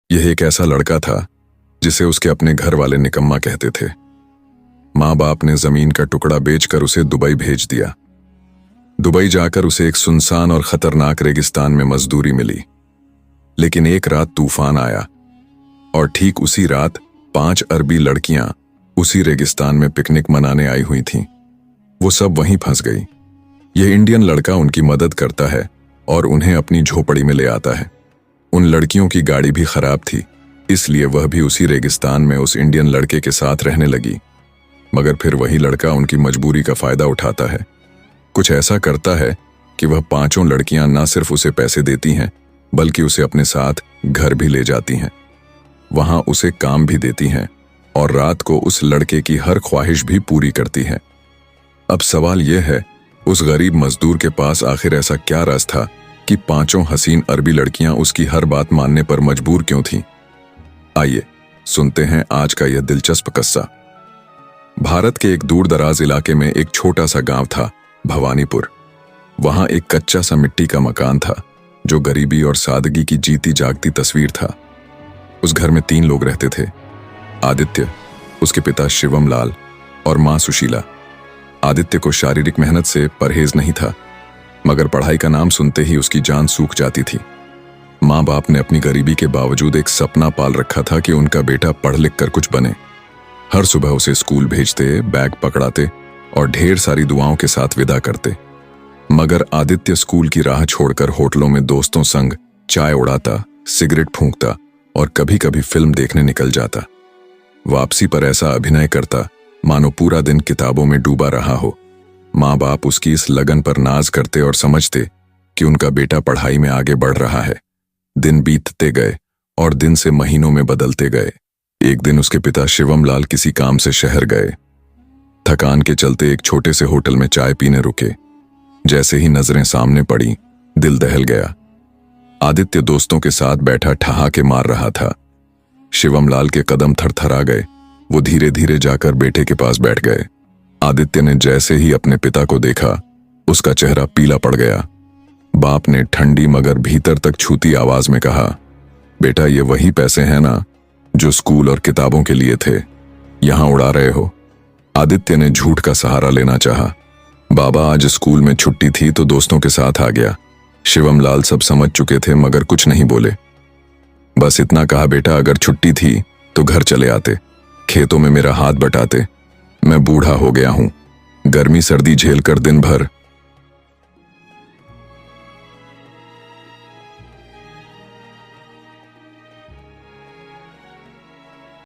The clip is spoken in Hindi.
यह एक ऐसा लड़का था जिसे उसके अपने घर वाले निकम्मा कहते थे। माँ बाप ने जमीन का टुकड़ा बेचकर उसे दुबई भेज दिया। दुबई जाकर उसे एक सुनसान और खतरनाक रेगिस्तान में मजदूरी मिली। लेकिन एक रात तूफान आया और ठीक उसी रात 5 अरबी लड़कियां उसी रेगिस्तान में पिकनिक मनाने आई हुई थीं। वो सब वहीं फंस गई। यह इंडियन लड़का उनकी मदद करता है और उन्हें अपनी झोपड़ी में ले आता है। उन लड़कियों की गाड़ी भी खराब थी, इसलिए वह भी उसी रेगिस्तान में उस इंडियन लड़के के साथ रहने लगी। मगर फिर वही लड़का उनकी मजबूरी का फायदा उठाता है। कुछ ऐसा करता है कि वह 5 लड़कियां न सिर्फ उसे पैसे देती हैं बल्कि उसे अपने साथ घर भी ले जाती हैं। वहां उसे काम भी देती हैं और रात को उस लड़के की हर ख्वाहिश भी पूरी करती है। अब सवाल यह है, उस गरीब मजदूर के पास आखिर ऐसा क्या राज था कि 5 हसीन अरबी लड़कियां उसकी हर बात मानने पर मजबूर क्यों थीं? आइए सुनते हैं आज का यह दिलचस्प किस्सा। भारत के एक दूर दराज इलाके में एक छोटा सा गांव था, भवानीपुर। वहां एक कच्चा सा मिट्टी का मकान था जो गरीबी और सादगी की जीती जागती तस्वीर था। उस घर में 3 लोग रहते थे, आदित्य, उसके पिता शिवम लाल और मां सुशीला। आदित्य को शारीरिक मेहनत से परहेज नहीं था, मगर पढ़ाई का नाम सुनते ही उसकी जान सूख जाती थी। माँ बाप ने अपनी गरीबी के बावजूद एक सपना पाल रखा था कि उनका बेटा पढ़ लिख कर कुछ बने। हर सुबह उसे स्कूल भेजते, बैग पकड़ाते और ढेर सारी दुआओं के साथ विदा करते। मगर आदित्य स्कूल की राह छोड़कर होटलों में दोस्तों संग चाय उड़ाता, सिगरेट फूंकता और कभी कभी फिल्म देखने निकल जाता। वापसी पर ऐसा अभिनय करता मानो पूरा दिन किताबों में डूबा रहा हो। माँ बाप उसकी इस लगन पर नाज करते और समझते कि उनका बेटा पढ़ाई में आगे बढ़ रहा है। दिन बीतते गए और दिन से महीनों में बदलते गए। एक दिन उसके पिता शिवम लाल किसी काम से शहर गए। थकान के चलते एक छोटे से होटल में चाय पीने रुके। जैसे ही नजरें सामने पड़ी, दिल दहल गया। आदित्य दोस्तों के साथ बैठा ठहाके मार रहा था। शिवम लाल के कदम थरथरा गए। वो धीरे धीरे जाकर बेटे के पास बैठ गए। आदित्य ने जैसे ही अपने पिता को देखा, उसका चेहरा पीला पड़ गया। बाप ने ठंडी मगर भीतर तक छूती आवाज में कहा, बेटा, ये वही पैसे हैं ना जो स्कूल और किताबों के लिए थे, यहां उड़ा रहे हो? आदित्य ने झूठ का सहारा लेना चाहा। बाबा, आज स्कूल में छुट्टी थी तो दोस्तों के साथ आ गया। शिवम लाल सब समझ चुके थे मगर कुछ नहीं बोले। बस इतना कहा, बेटा, अगर छुट्टी थी तो घर चले आते, खेतों में मेरा हाथ बटाते। मैं बूढ़ा हो गया हूं, गर्मी सर्दी झेल कर दिन भर